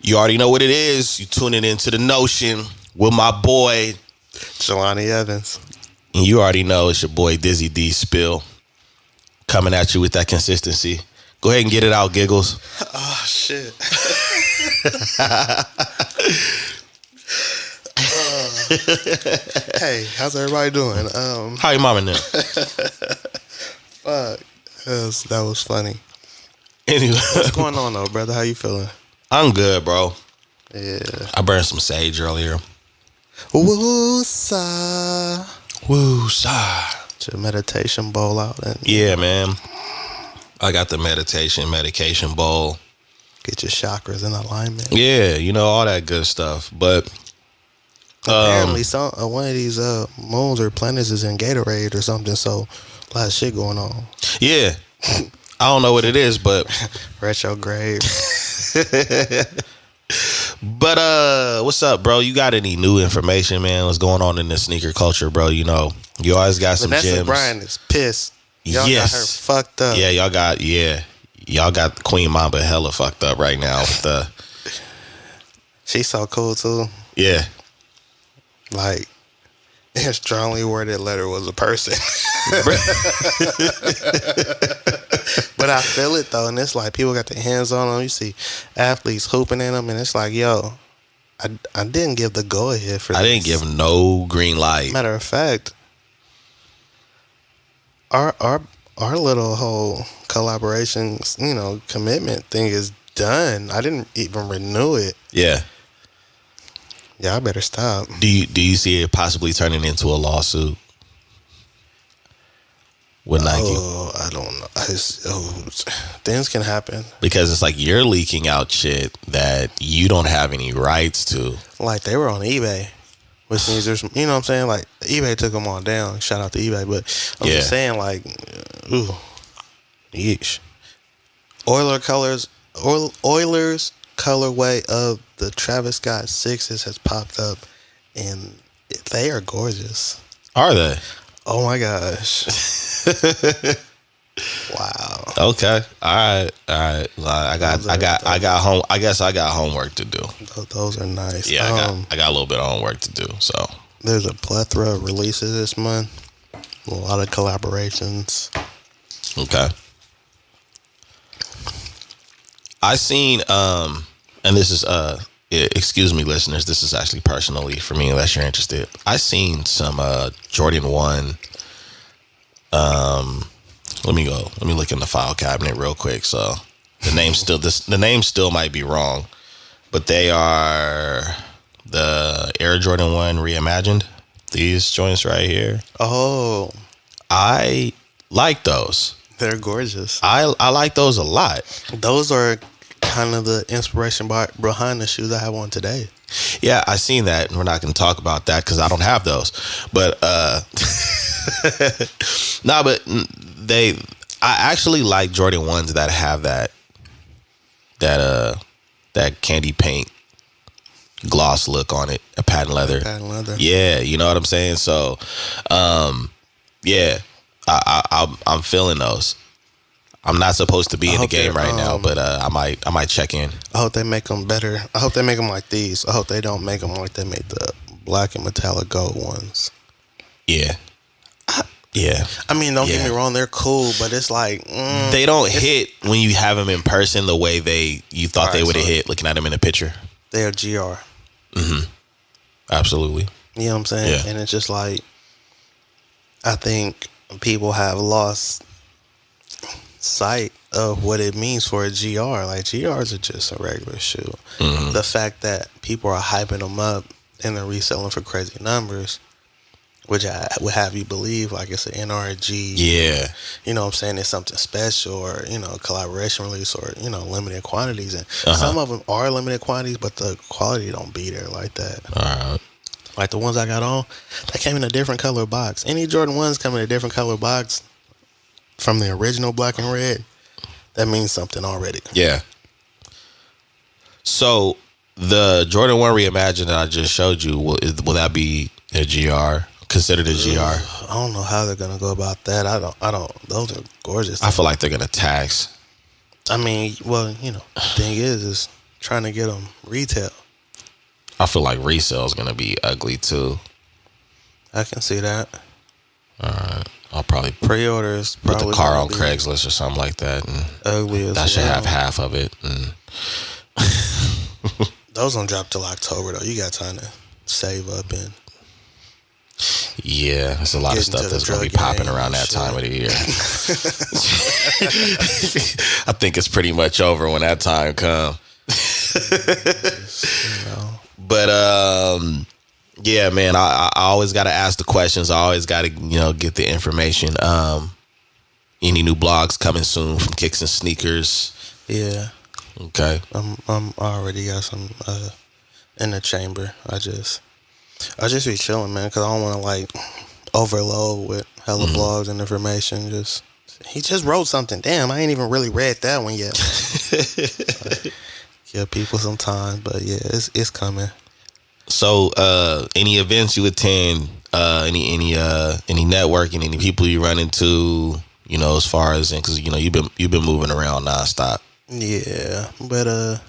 You already know what it is. You tuning into The Notion with my boy, Jelani Evans. and you already know it's your boy, Dizzy D Spill, coming at you with that consistency. Go ahead and get it out, Giggles. Oh, shit. Hey, how's everybody doing? How your mama now? Fuck. That was funny. Anyway, What's going on, though, brother? How you feeling? I'm good, bro. Yeah. I burned some sage earlier. Woo-sa. Woo-sa. Get your meditation bowl out. And Yeah, man. I got the medication bowl. get your chakras in alignment. Yeah, you know, all that good stuff. But Apparently, one of these moons or planets is in Gatorade or something, so a lot of shit going on. yeah, I don't know what it is, but Retrograde. what's up, bro? You got any new information, man? What's going on in the sneaker culture, bro? You know, you always got some Vanessa gems. Bryan is pissed. Y'all got her fucked up. Yeah, y'all got Queen Mamba hella fucked up right now. With the She's so cool too. yeah, Like, a strongly worded letter was a person. But I feel it though, and it's like people got their hands on them. You see athletes hooping in them, and it's like, yo, I didn't give the go ahead for this. I didn't give no green light. Matter of fact, our little whole collaboration, commitment thing is done. I didn't even renew it. Yeah. Yeah, I better stop. Do you see it possibly turning into a lawsuit with Nike? Oh, I don't know. Things can happen. Because it's like you're leaking out shit that you don't have any rights to. Like they were on eBay, which means there's, you know what I'm saying? Like eBay took them all down. Shout out to eBay, but I'm just saying, like, ooh, yeesh. Oilers colorway of the Travis Scott Sixes has popped up, and they are gorgeous. Are they? Oh my gosh! Wow. Okay. All right. I got home. I guess I got homework to do. Those are nice. Yeah, I got a little bit of homework to do. So there's a plethora of releases this month. A lot of collaborations. okay. I seen and this is excuse me, listeners, this is actually personally for me, unless you're interested. I seen some Jordan 1. Let me look in the file cabinet real quick. So the name still might be wrong, but they are the Air Jordan 1 reimagined. These joints right here. Oh, I like those. they're gorgeous. I like those a lot. Those are kind of the inspiration behind the shoes I have on today. Yeah, I seen that, and we're not going to talk about that because I don't have those. But I actually like Jordan 1s that have that candy paint gloss look on it, a patent leather. Yeah, you know what I'm saying. So, yeah, I'm feeling those. I'm not supposed to be in the game right now, but I might check in. I hope they make them better. I hope they make them like these. I hope they don't make them like they made the black and metallic gold ones. Yeah. Yeah. I mean, don't get me wrong, they're cool, but it's like they don't hit when you have them in person the way you thought they would have hit looking at them in a picture. They're GR. Mm-hmm. Absolutely. You know what I'm saying? Yeah. And it's just like, I think people have lost sight of what it means for a GR. Like, GRs are just a regular shoe. Mm-hmm. The fact that people are hyping them up and they're reselling for crazy numbers, which I would have you believe like it's an NRG. Yeah. You know what I'm saying? It's something special, or, collaboration release, or, limited quantities. And some of them are limited quantities, but the quality don't be there like that. All right. Like the ones I got on, they came in a different color box. Any Jordan 1s come in a different color box from the original black and red, that means something already. Yeah. So the Jordan 1 reimagined that I just showed you, will that be a GR? Considered a GR? I don't know how they're gonna go about that. I don't. Those are gorgeous. I feel like they're gonna tax. I mean, well, the thing is trying to get them retail. I feel like resale is gonna be ugly too. I can see that. All right, I'll probably pre-orders. Put the car on Craigslist or something like that, and ugly as that should have half of it. And those don't drop till October though. You got time to save up and. Yeah, there's a lot of stuff that's going to be popping around that time of the year. I think it's pretty much over when that time comes. But yeah, man, I always got to ask the questions. I always got to get the information. Any new blogs coming soon from Kicks and Sneakers? Yeah. Okay. I'm already got some in the chamber. I just be chilling, man, because I don't want to like overload with hella blogs and information. He just wrote something. Damn, I ain't even really read that one yet. Give people some time, but yeah, it's coming. So, any events you attend? Any networking? Any people you run into? As far as because you've been moving around nonstop. Yeah, but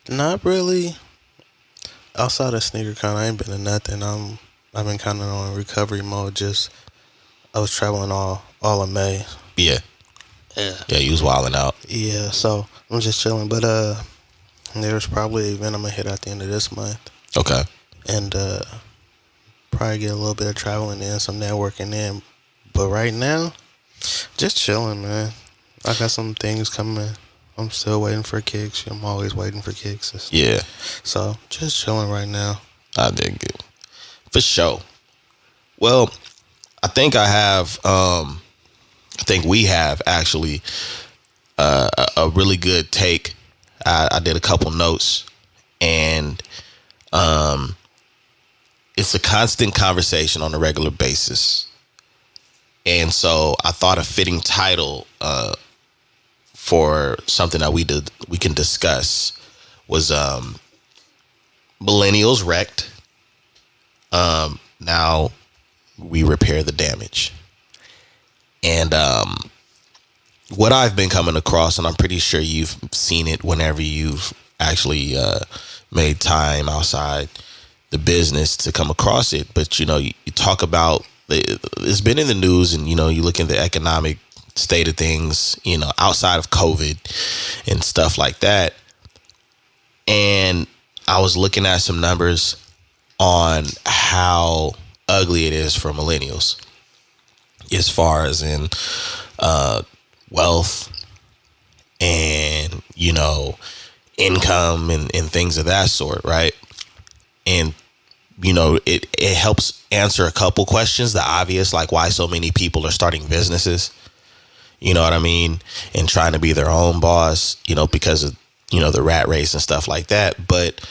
not really. Outside of SneakerCon, I ain't been to nothing. I've been kind of on recovery mode. I was traveling all of May. Yeah. You was wilding out. Yeah, so I'm just chilling. But there's probably an event I'm gonna hit at the end of this month. Okay. And probably get a little bit of traveling in, some networking in. But right now, just chilling, man. I got some things coming. I'm still waiting for kicks. I'm always waiting for kicks. Yeah. So, just chilling right now. I dig it. For sure. Well, I think we have actually a really good take. I did a couple notes, and it's a constant conversation on a regular basis. And so I thought a fitting title for something that we can discuss was Millennials Wrecked. Now we repair the damage. And what I've been coming across, and I'm pretty sure you've seen it whenever you've actually made time outside the business to come across it, but you talk about it's been in the news, and you look at the economic state of things, outside of COVID and stuff like that. And I was looking at some numbers on how ugly it is for millennials as far as in wealth and income and things of that sort, right? And it helps answer a couple questions, the obvious, like why so many people are starting businesses, you know what I mean, and trying to be their own boss, because of the rat race and stuff like that. But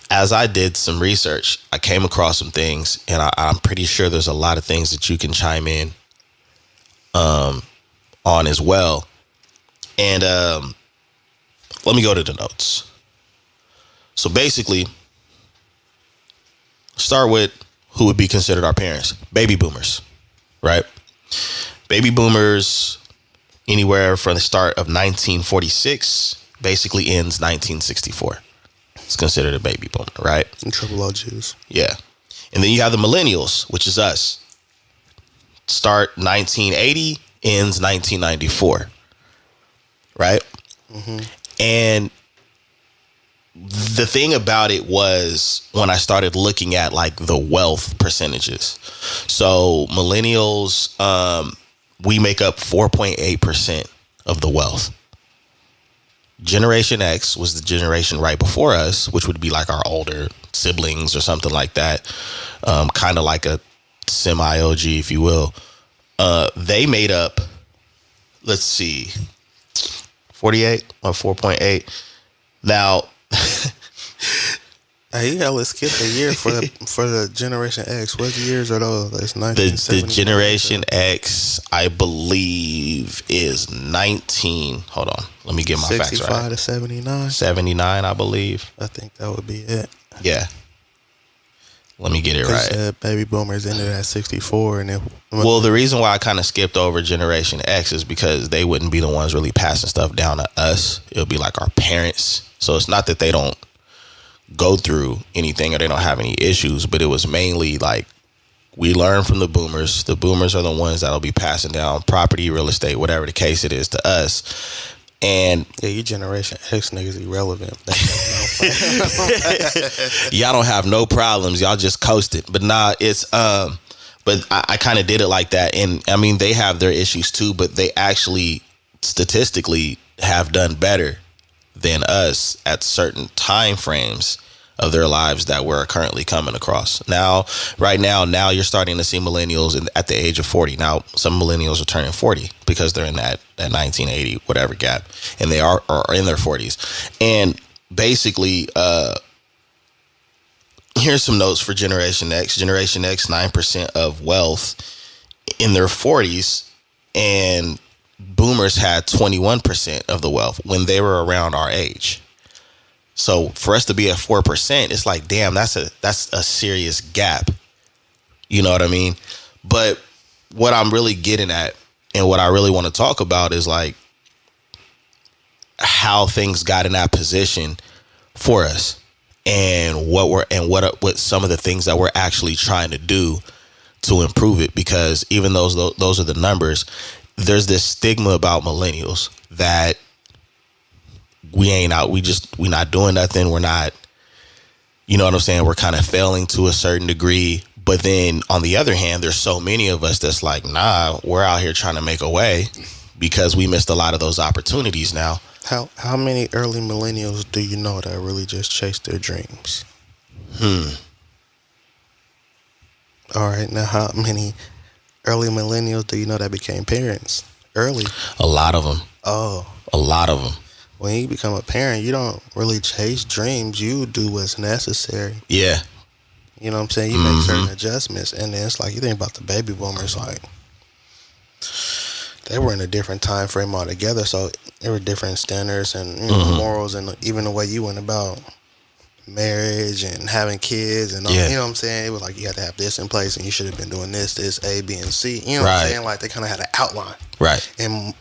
as I did some research, I came across some things, and I'm pretty sure there's a lot of things that you can chime in on as well. And let me go to the notes. So basically, start with who would be considered our parents. Baby boomers, right? Baby boomers, anywhere from the start of 1946, basically ends 1964. It's considered a baby boomer, right? And triple OGs. Yeah. And then you have the millennials, which is us. Start 1980, ends 1994, right? Mm-hmm. And the thing about it was when I started looking at like the wealth percentages. So millennials, we make up 4.8% of the wealth. Generation X was the generation right before us, which would be like our older siblings or something like that. Kind of like a semi-OG, if you will. They made up, let's see, 48 or 4.8. Now, hey, let's skip a year for the Generation X. What years are those? That's the Generation X, I believe, is 19. Hold on, let me get my facts right. 65 to 79. 79, I believe. I think that would be it. Yeah. Let me get it right. Baby boomers ended at 64, and well, the reason why I kind of skipped over Generation X is because they wouldn't be the ones really passing stuff down to us. It would be like our parents So it's not that they don't go through anything or they don't have any issues, but it was mainly like we learn from the boomers. The boomers are the ones that'll be passing down property, real estate, whatever the case it is to us. And yeah, you Generation X niggas irrelevant. Y'all don't have no problems. Y'all just coasted. But nah, it's but I kind of did it like that. And I mean, they have their issues too, but they actually statistically have done better than us at certain time frames of their lives that we're currently coming across. Right now you're starting to see millennials at the age of 40. Now, some millennials are turning 40 because they're in that 1980 whatever gap, and they are in their 40s. And basically, here's some notes for Generation X. Generation X, 9% of wealth in their 40s, and boomers had 21% of the wealth when they were around our age. So for us to be at 4%, it's like, damn, that's a serious gap. You know what I mean? But what I'm really getting at and what I really want to talk about is like how things got in that position for us, and what some of the things that we're actually trying to do to improve it. Because even those are the numbers, there's this stigma about millennials that we not doing nothing. We're not, you know what I'm saying? We're kind of failing to a certain degree. But then on the other hand, there's so many of us that's like, nah, we're out here trying to make a way because we missed a lot of those opportunities now. How many early millennials do you know that really just chase their dreams? All right, now how many early millennials do you know that became parents early? A lot of them. Oh. A lot of them. When you become a parent, you don't really chase dreams. You do what's necessary. Yeah. You know what I'm saying? You make certain adjustments. And then it's like, you think about the baby boomers, like, they were in a different time frame altogether. So there were different standards and morals, and even the way you went about marriage and having kids and all, you know what I'm saying? It was like, you had to have this in place and you should have been doing this, A, B, and C. You know what I'm saying? Like, they kind of had an outline. Right. And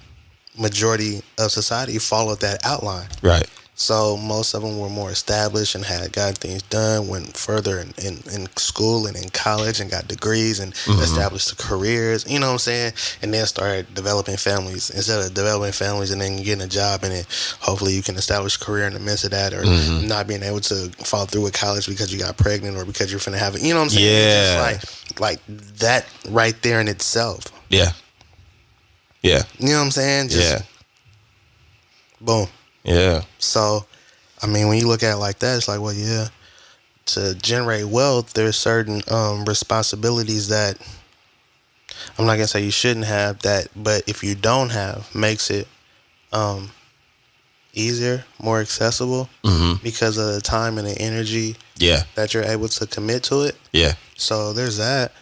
majority of society followed that outline. Right. So most of them were more established and had gotten things done, went further in school and in college and got degrees and established careers, you know what I'm saying? And then started developing families. Instead of developing families and then getting a job and then hopefully you can establish a career in the midst of that, or not being able to follow through with college because you got pregnant or because you're finna have it. You know what I'm saying? Yeah. It's like that right there in itself. Yeah. Yeah. You know what I'm saying? Just boom. Yeah. So, I mean, when you look at it like that, it's like, well, yeah, to generate wealth, there's certain responsibilities that I'm not gonna say you shouldn't have that, but if you don't have, makes it easier, more accessible because of the time and the energy that you're able to commit to it. Yeah. So there's that.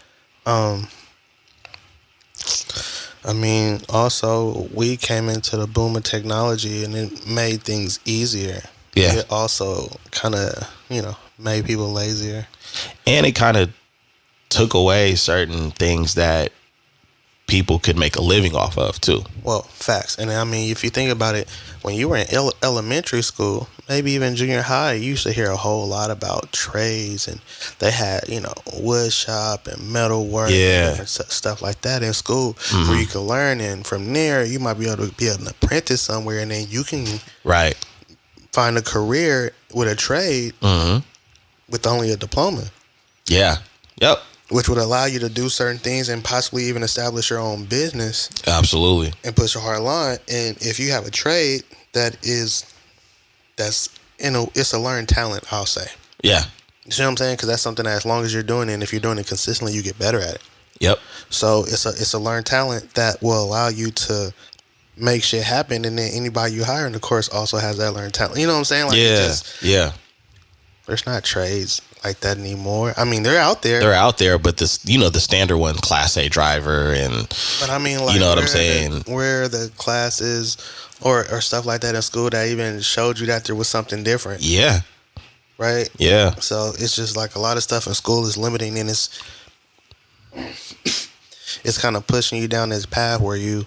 I mean, also, we came into the boom of technology and it made things easier. Yeah. It also kind of, made people lazier. And it kind of took away certain things that people could make a living off of, too. Well, facts. And I mean, if you think about it, when you were in elementary school, maybe even junior high, you used to hear a whole lot about trades, and they had, wood shop and metal work and different stuff like that in school where you could learn. And from there, you might be able to be an apprentice somewhere, and then you can find a career with a trade with only a diploma. Yeah. Yep. Which would allow you to do certain things and possibly even establish your own business. Absolutely. And push a hard line. And if you have a trade it's a learned talent, I'll say. Yeah. You see what I'm saying? Because that's something that as long as you're doing it, and if you're doing it consistently, you get better at it. Yep. So it's a learned talent that will allow you to make shit happen. And then anybody you hire in the course also has that learned talent. You know what I'm saying? Like there's not trades like that anymore. I mean, they're out there. They're out there, but this, the standard one, Class A driver, but I mean, like, you know what I'm saying? Where the classes or stuff like that in school that even showed you that there was something different. Yeah. Right? Yeah. So it's just like a lot of stuff in school is limiting, and it's kind of pushing you down this path where you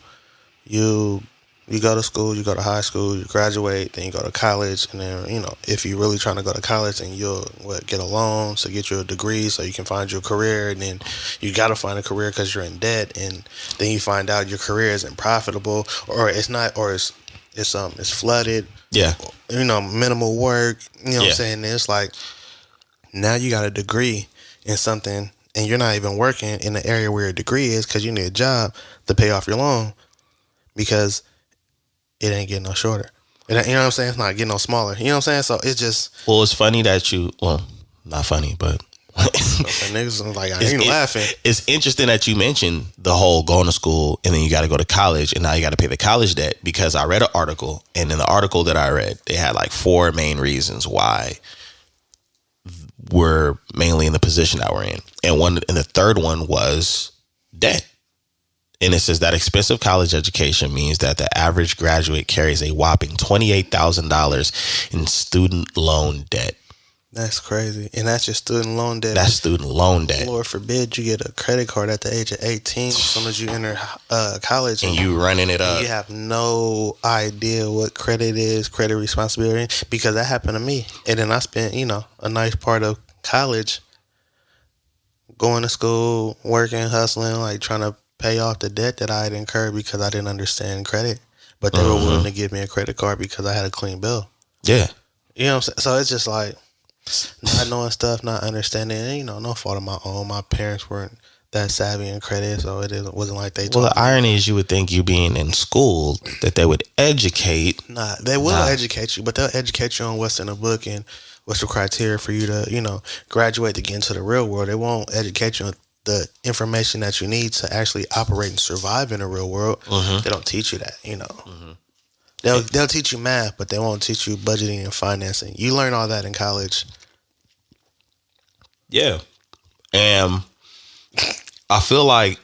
You go to school, you go to high school, you graduate, then you go to college, and then if you're really trying to go to college, then you'll get a loan to get you a degree so you can find your career, and then you got to find a career because you're in debt, and then you find out your career isn't profitable, or it's not, or it's flooded. Yeah. Minimal work. You know what I'm saying? It's like now you got a degree in something, and you're not even working in the area where your degree is because you need a job to pay off your loan because it ain't getting no shorter. You know what I'm saying? It's not getting no smaller. You know what I'm saying? So it's just... Well, it's funny that not funny, but... niggas like, I ain't laughing. It's interesting that you mentioned the whole going to school and then you got to go to college and now you got to pay the college debt, because I read an article, and in the article that I read, they had like 4 main reasons why we're mainly in the position that we're in. And the third one was debt. And it says that expensive college education means that the average graduate carries a whopping $28,000 in student loan debt. That's crazy. And that's your student loan debt. That's student loan debt. Lord forbid you get a credit card at the age of 18 as soon as you enter college. And you running it up. You have no idea what credit is, credit responsibility, because that happened to me. And then I spent, a nice part of college going to school, working, hustling, like trying to pay off the debt that I had incurred because I didn't understand credit. But they were willing to give me a credit card because I had a clean bill. Yeah. You know what I'm saying? So it's just like not knowing stuff, not understanding. And, no fault of my own. My parents weren't that savvy in credit, so wasn't like they Well, the irony is you would think you being in school that they would educate. Nah, they will educate you, but they'll educate you on what's in the book and what's the criteria for you to, graduate to get into the real world. They won't educate you on the information that you need to actually operate and survive in the real world. They don't teach you that, They'll teach you math, but they won't teach you budgeting and financing. You learn all that in college. Yeah. And I feel like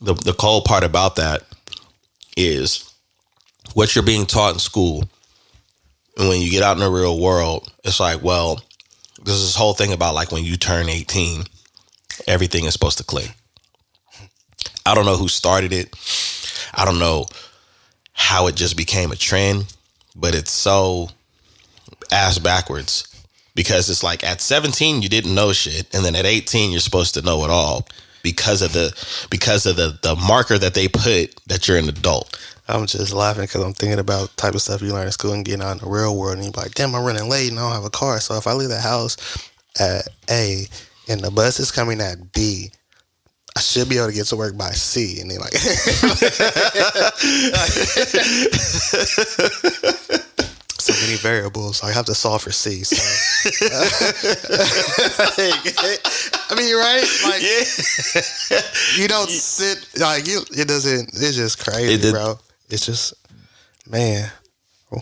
the cold part about that is what you're being taught in school. And when you get out in the real world, it's like, well, there's this whole thing about like when you turn 18, everything is supposed to click. I don't know who started it. I don't know how it just became a trend, but it's so ass backwards, because it's like at 17 you didn't know shit, and then at 18 you're supposed to know it all because of the marker that they put that you're an adult. I'm just laughing because I'm thinking about the type of stuff you learn in school and getting out in the real world, and you're like, damn, I'm running late and I don't have a car. So if I leave the house at A and the bus is coming at B, I should be able to get to work by C. And they're like, so many variables. I have to solve for C. So. I mean, right? Like, you don't sit like you. It doesn't. It's just crazy, bro. It's just, man,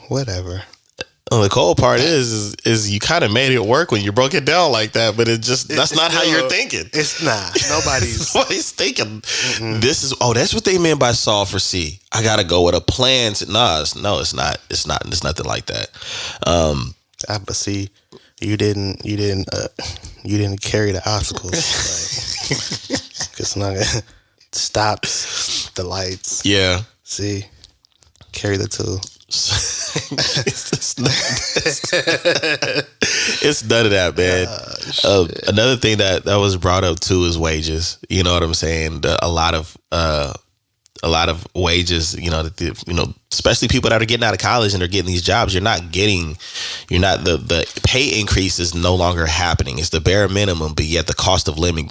whatever. Well, the cold part is you kind of made it work when you broke it down like that, but that's not how you're thinking. It's not. Nobody's thinking. This is that's what they meant by solve for C. I gotta go with a plan. It's not. It's nothing like that. But see, you didn't carry the obstacles, because it stops the lights. Yeah. See, carry the tool. It's none of that, man. Another thing that was brought up too is wages. You know what I'm saying? A lot of wages. Especially people that are getting out of college and are getting these jobs. The pay increase is no longer happening. It's the bare minimum, but yet the cost of living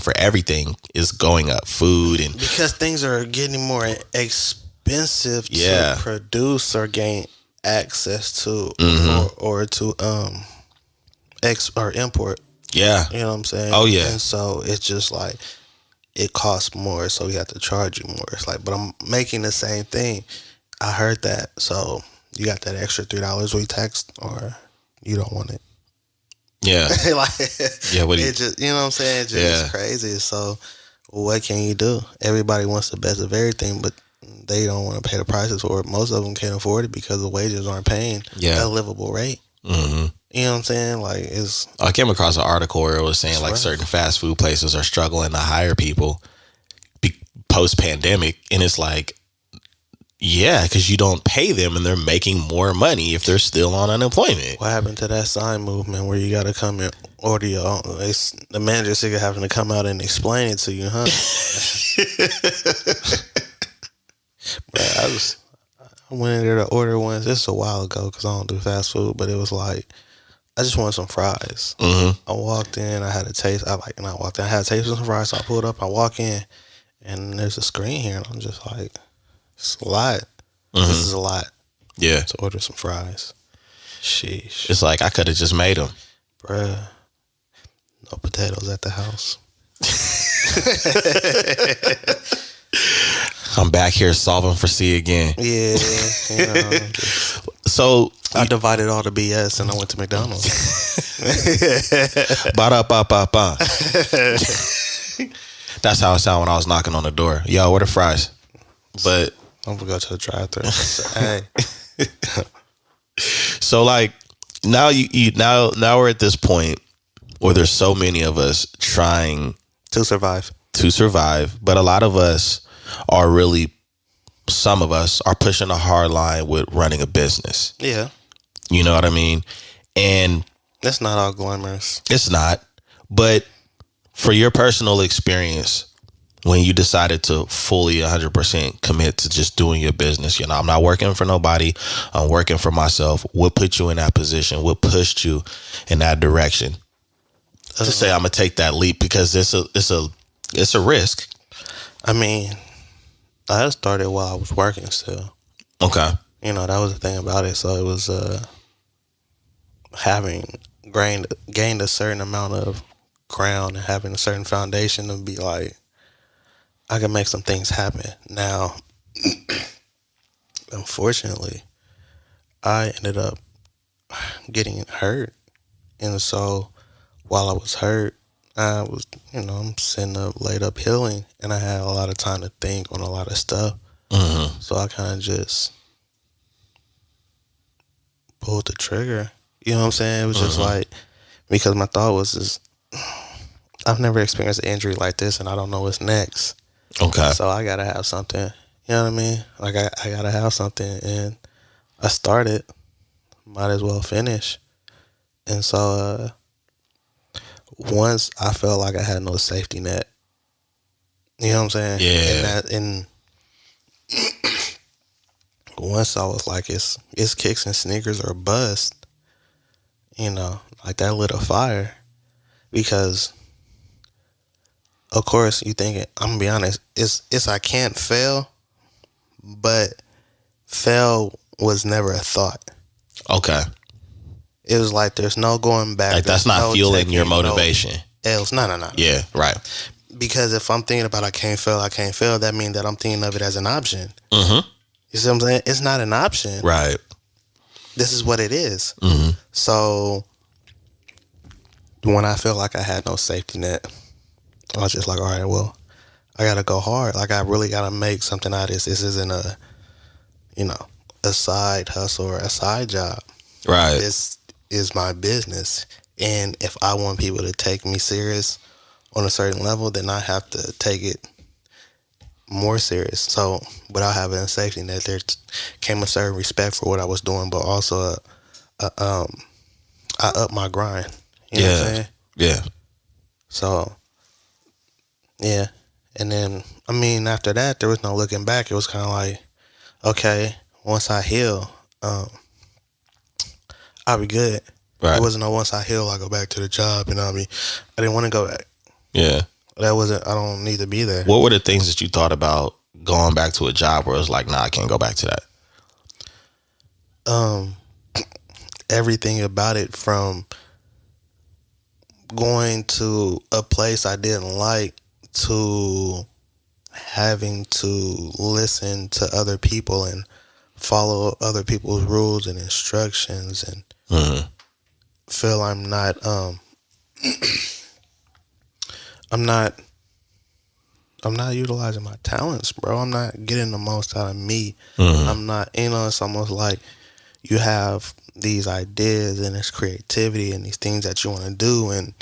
for everything is going up. Food and because things are getting more expensive to produce or gain access to, or to import. Yeah, you know what I'm saying. Oh yeah. And so it's just like it costs more, so we have to charge you more. It's like, but I'm making the same thing. I heard that, so you got that extra $3 we taxed, or you don't want it. Yeah, What do you? It just, you know what I'm saying? It's just crazy. So what can you do? Everybody wants the best of everything, but they don't want to pay the prices for it. Most of them can't afford it because the wages aren't paying a livable rate. Mm-hmm. You know what I'm saying? Like, I came across an article where it was saying like certain fast food places are struggling to hire people post pandemic, and it's like, yeah, because you don't pay them and they're making more money if they're still on unemployment. What happened to that sign movement where you got to come and order your own? The manager sick of having to come out and explain it to you, huh? But I went in there to order once. This is a while ago because I don't do fast food, but it was like, I just wanted some fries. I walked in, I had a taste. I had a taste of some fries, so I pulled up, I walk in, and there's a screen here, and I'm just like, it's a lot. This is a lot. Yeah. To order some fries. Sheesh. It's like I could have just made them. Bruh. No potatoes at the house. I'm back here solving for C again. Yeah. So I divided all the BS and I went to McDonald's. Ba-da-ba-ba-ba. That's how it sounded when I was knocking on the door. Yo, where the fries? But I'm gonna go to the drive-thru. Hey. So like now now we're at this point where there's so many of us trying to survive, but a lot of us are really, some of us are pushing a hard line with running a business. Yeah. You know what I mean? And it's not all glamorous. It's not. But for your personal experience, when you decided to fully 100% commit to just doing your business, you know, I'm not working for nobody, I'm working for myself. What put you in that position? What pushed you in that direction to say I'm gonna take that leap? Because it's a risk. I mean, I started while I was working still. Okay. You know, that was the thing about it. So it was having gained a certain amount of ground and having a certain foundation to be like, I can make some things happen. Now, unfortunately, I ended up getting hurt. And so while I was hurt, I was, I'm sitting up, laid up healing, and I had a lot of time to think on a lot of stuff. So I kind of just pulled the trigger. You know what I'm saying? It was just like, because my thought was I've never experienced an injury like this, and I don't know what's next. Okay. So I gotta have something. You know what I mean? Like I gotta have something, and I started. Might as well finish. And so once I felt like I had no safety net. You know what I'm saying? Yeah. And once I was like, it's kicks and sneakers or bust. Like that lit a fire, because of course you thinking, I'm gonna be honest, it's I can't fail, but fail was never a thought. Okay. It was like there's no going back. Like that's not fueling your motivation. Else, no. Yeah, right. Because if I'm thinking about I can't fail, that means that I'm thinking of it as an option. You see what I'm saying? It's not an option. Right. This is what it is. So when I felt like I had no safety net, I was just like, all right, well, I gotta go hard. Like I really gotta make something out of this. This isn't a side hustle or a side job. Right. This is my business. And if I want people to take me serious on a certain level, then I have to take it more serious. So without having a safety net, there came a certain respect for what I was doing, but also I upped my grind. You know what I'm saying? Yeah. So, yeah. And then, after that, there was no looking back. It was kind of like, okay, once I heal, I'll be good. Right. It wasn't no once I heal, I go back to the job. You know what I mean? I didn't want to go back. Yeah. I don't need to be there. What were the things that you thought about going back to a job where it was like, nah, I can't go back to that? Everything about it, from going to a place I didn't like to having to listen to other people and follow other people's rules and instructions and feel I'm not utilizing my talents, bro. I'm not getting the most out of me. I'm not, it's almost like you have these ideas and this creativity and these things that you want to do, and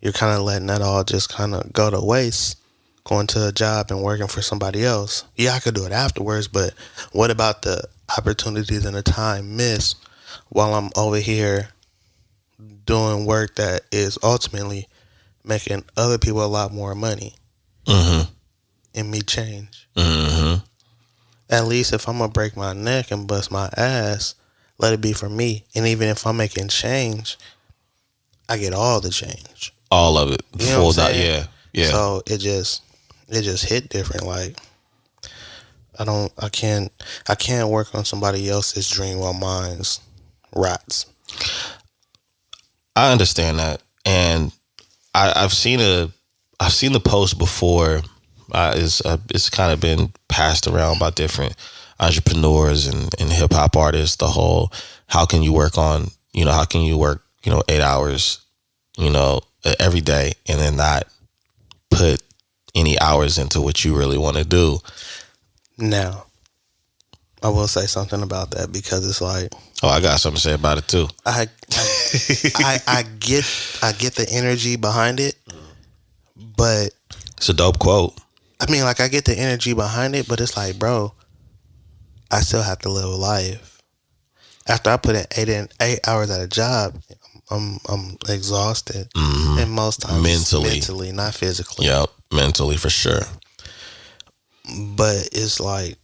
you're kind of letting that all just kind of go to waste going to a job and working for somebody else. Yeah, I could do it afterwards, but what about the opportunities and the time missed while I'm over here doing work that is ultimately making other people a lot more money and me change? At least if I'm going to break my neck and bust my ass, let it be for me. And even if I'm making change, I get all the change. All of it. You know what I'm saying? Yeah. Yeah. So it just hit different. Like I can't work on somebody else's dream while mine's rots. I understand that. And I've seen the post before. It's kind of been passed around by different entrepreneurs and hip hop artists. The whole, how can you work 8 hours, every day, and then not put any hours into what you really want to do. Now, I will say something about that because it's like, I got something to say about it too. I get the energy behind it, but it's a dope quote. I mean, like, I get the energy behind it, but it's like, bro, I still have to live life. After I put in 8 hours at a job, I'm exhausted, and most times mentally, not physically. Yep, mentally for sure. But it's like,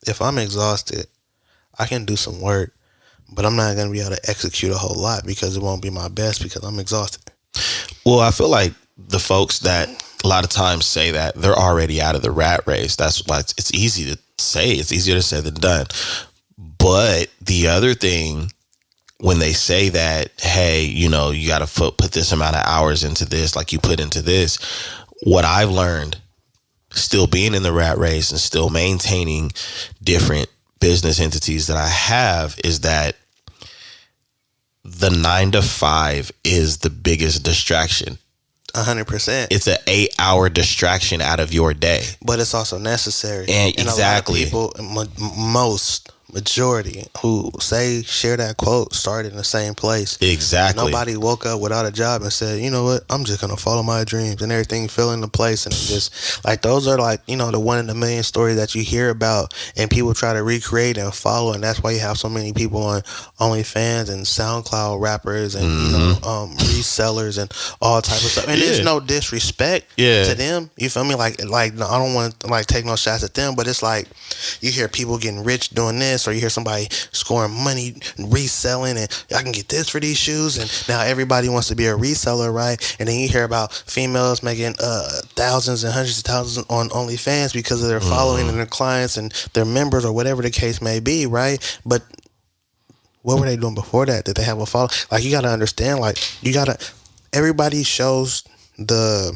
if I'm exhausted, I can do some work, but I'm not gonna be able to execute a whole lot because it won't be my best because I'm exhausted. Well, I feel like the folks that a lot of times say that, they're already out of the rat race. That's why it's easy to say. It's easier to say than done. But the other thing, when they say that, hey, you got to put this amount of hours into this, like you put into this, what I've learned, still being in the rat race and still maintaining different business entities that I have, is that the 9 to 5 is the biggest distraction. 100%. It's an 8-hour distraction out of your day, but it's also necessary. And exactly, a lot of people, majority who share that quote started in the same place. Exactly. Nobody woke up without a job and said, you know what, I'm just gonna follow my dreams, and everything fell into place. And just like, those are like, the one in a million stories that you hear about and people try to recreate and follow. And that's why you have so many people on OnlyFans and SoundCloud rappers and resellers and all type of stuff. And there's no disrespect to them, you feel me? Like I don't want to take no shots at them, but it's like, you hear people getting rich doing this, or you hear somebody scoring money reselling, and I can get this for these shoes, and now everybody wants to be a reseller, right? And then you hear about females making thousands and hundreds of thousands on OnlyFans because of their following and their clients and their members, or whatever the case may be, right? But what were they doing before that? Did they have a follow? Like, you got to understand, everybody shows the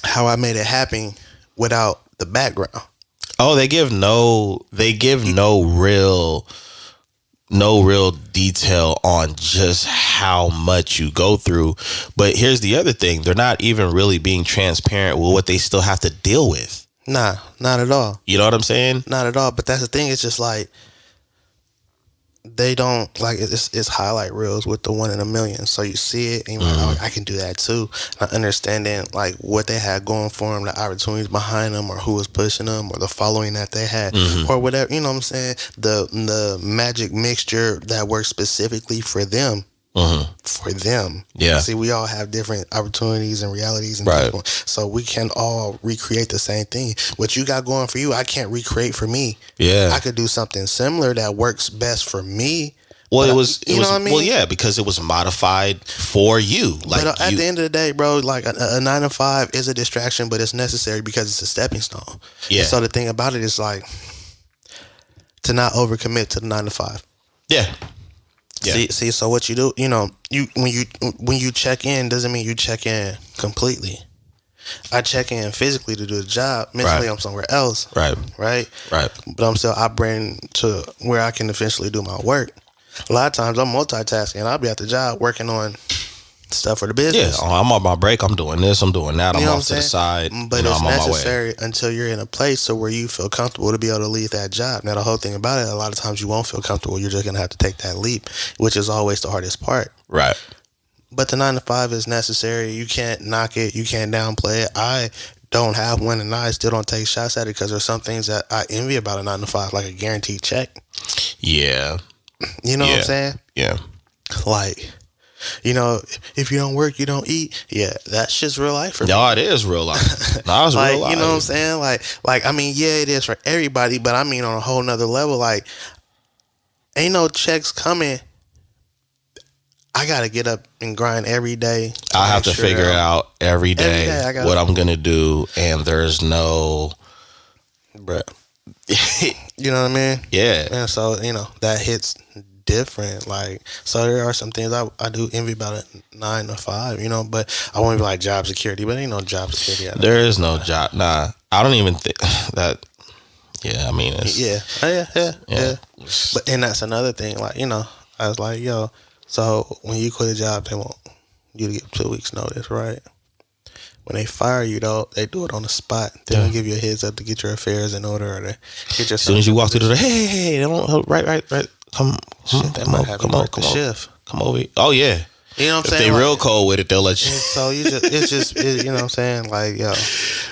how I made it happen without the background. Oh, they give no real detail on just how much you go through. But here's the other thing. They're not even really being transparent with what they still have to deal with. Nah, not at all. You know what I'm saying? Not at all. But that's the thing. It's just like, they don't, it's highlight reels with the 1 in a million. So you see it and you're like, oh, I can do that too. Not understanding what they had going for them, the opportunities behind them, or who was pushing them, or the following that they had, or whatever. You know what I'm saying? The magic mixture that works specifically for them. For them. Yeah. See, we all have different opportunities and realities, and right. So we can all recreate the same thing. What you got going for you, I can't recreate for me. Yeah. I could do something similar that works best for me. Well, it was what I mean? Well, yeah, because it was modified for you. But at the end of the day, bro, a 9 to 5 is a distraction, but it's necessary because it's a stepping stone. Yeah. And so the thing about it is to not overcommit to the 9 to 5. Yeah. Yeah. See. So what you do, when you check in, doesn't mean you check in completely. I check in physically to do the job. Mentally, right. I'm somewhere else. Right. But I'm still operating to where I can eventually do my work. A lot of times I'm multitasking. I'll be at the job working on stuff for the business. Yeah, I'm on my break. I'm doing this. I'm doing that. I'm off to the side. But it's necessary until you're in a place so where you feel comfortable to be able to leave that job. Now, the whole thing about it, a lot of times you won't feel comfortable. You're just going to have to take that leap, which is always the hardest part. Right. But the 9 to 5 is necessary. You can't knock it. You can't downplay it. I don't have one, and I still don't take shots at it because there's some things that I envy about a 9 to 5, like a guaranteed check. Yeah. You know what I'm saying? Yeah. Like, you know, if you don't work, you don't eat. Yeah, that's just real life for me. No, it is real life. No, it's like, real life. You know what I'm saying? Like, I mean, yeah, it is for everybody, but I mean on a whole nother level. Like, ain't no checks coming. I gotta get up and grind every day. I have to figure out every day what I'm gonna do, and there's no, bruh. You know what I mean? Yeah. And so, you know, that hits different. Like, so there are some things I do envy about a 9 to 5, you know, but I want to be like job security, but ain't no job security. There is no job. Nah, I don't even think that. Yeah, I mean, it's, yeah. But and that's another thing. Like, you know, I was like, yo, so when you quit a job, they want you to give 2 weeks notice, right? When they fire you, though, they do it on the spot. They don't give you a heads up to get your affairs in order, or to get your. As soon as you walk through the door, hey, they don't, right. Come on. Shift. Come over. Oh yeah. You know what I'm if saying? They like, real cold with it, they'll let you. So you just, you know what I'm saying? Like, yo,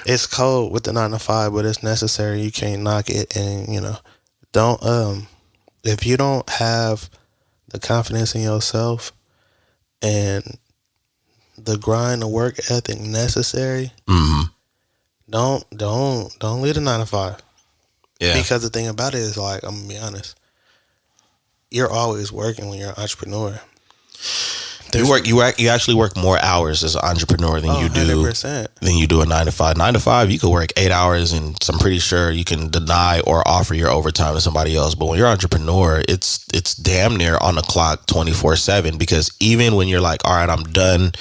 it's cold with the 9 to 5, but it's necessary. You can't knock it, and you know, don't if you don't have the confidence in yourself and the grind, the work ethic necessary, don't leave the 9 to 5. Yeah. Because the thing about it is, like, I'm gonna be honest, you're always working when you're an entrepreneur. You actually work more hours as an entrepreneur than you do 100%. Than you do a 9 to 5. 9 to 5, you could work 8 hours, and I'm pretty sure you can deny or offer your overtime to somebody else. But when you're an entrepreneur, it's damn near on the clock 24/7. Because even when you're like, all right, I'm done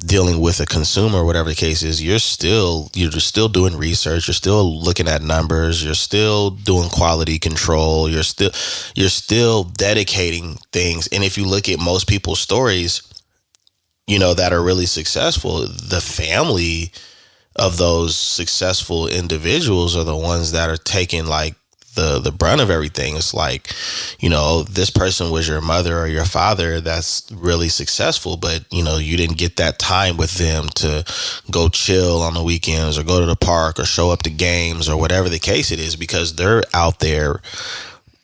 dealing with a consumer, or whatever the case is, you're still doing research, you're still looking at numbers, you're still doing quality control, you're still dedicating things. And if you look at most people's stories, you know, that are really successful, the family of those successful individuals are the ones that are taking like the brunt of everything. It's like, you know, this person was your mother or your father that's really successful, but you know, you didn't get that time with them to go chill on the weekends or go to the park or show up to games or whatever the case it is, because they're out there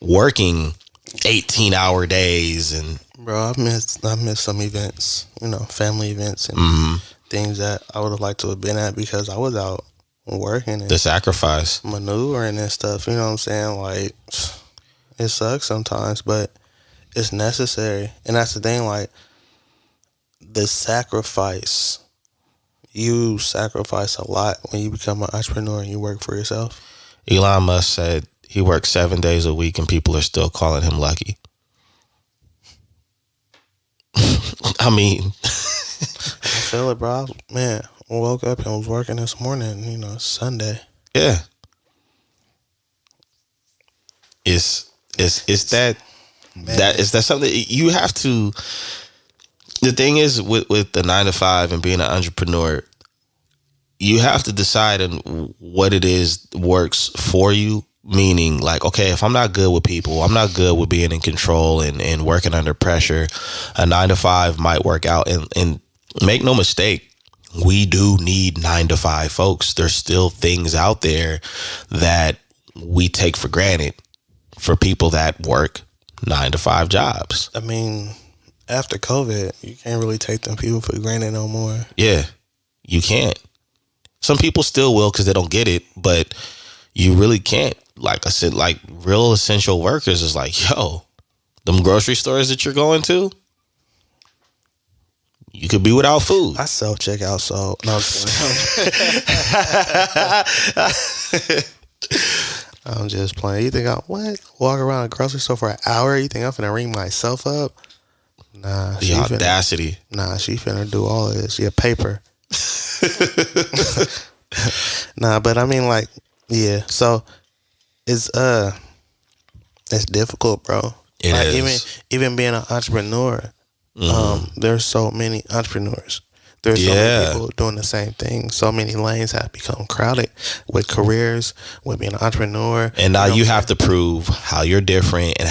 working 18-hour days. And bro, I miss some events, you know, family events and things that I would have liked to have been at because I was out working and the sacrifice, maneuvering and stuff. You know what I'm saying? Like, it sucks sometimes, but it's necessary. And that's the thing, like, the sacrifice, you sacrifice a lot when you become an entrepreneur and you work for yourself. Elon Musk said he works 7 days a week and people are still calling him lucky. I mean, I feel it, bro. Man, I woke up and was working this morning, you know, Sunday. Yeah. It's that something you have to. The thing is with the 9 to 5 and being an entrepreneur, you have to decide on what it is works for you. Meaning, like, okay, if I'm not good with people, I'm not good with being in control and working under pressure, a 9 to 5 might work out. And make no mistake, we do need 9 to 5 folks. There's still things out there that we take for granted for people that work 9 to 5 jobs. I mean, after COVID, you can't really take them people for granted no more. Yeah, you can't. Some people still will because they don't get it, but you really can't. Like I said, like real essential workers is like, yo, them grocery stores that you're going to, you could be without food. I self-checkout, so no, I'm just playing. You think I walk around a grocery store for an hour? You think I'm finna ring myself up? Nah, the audacity. She finna do all of this. Yeah, paper. Nah, but I mean, like, yeah. So it's difficult, bro. It is. Even being an entrepreneur, there's so many entrepreneurs. There's so many people doing the same thing. So many lanes have become crowded with careers, with being an entrepreneur. And now you have to prove how you're different and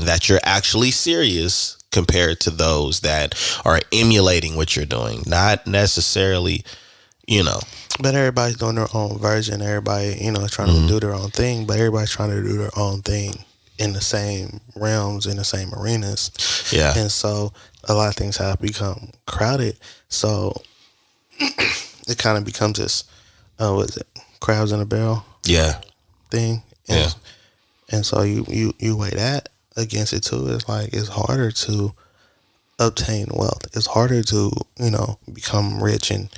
that you're actually serious. compared to those that are emulating what you're doing, not necessarily, you know. But everybody's doing their own version. Everybody, is trying to do their own thing, but everybody's trying to do their own thing in the same realms, in the same arenas. Yeah. And so a lot of things have become crowded. So it kind of becomes this, what is it, crabs in a barrel? Yeah. Thing. Yeah. And so you weigh that against it too. It's like it's harder to obtain wealth. It's harder to, become rich and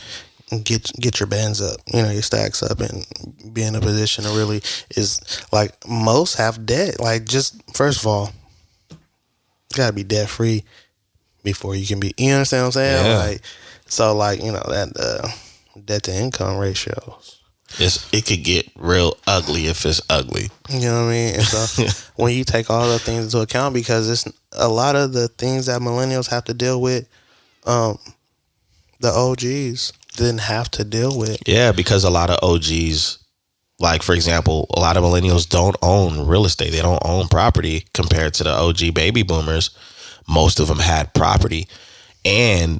get your bands up, your stacks up, and be in a position to really is like most have debt. Like, just first of all, you gotta be debt free before you can be. You understand what I'm saying? Yeah. Like, so like that debt to income ratios. It could get real ugly if it's ugly. You know what I mean? And so when you take all the things into account, because it's a lot of the things that millennials have to deal with, the OGs didn't have to deal with. Yeah, because a lot of OGs, like for example, a lot of millennials don't own real estate. They don't own property compared to the OG baby boomers. Most of them had property, and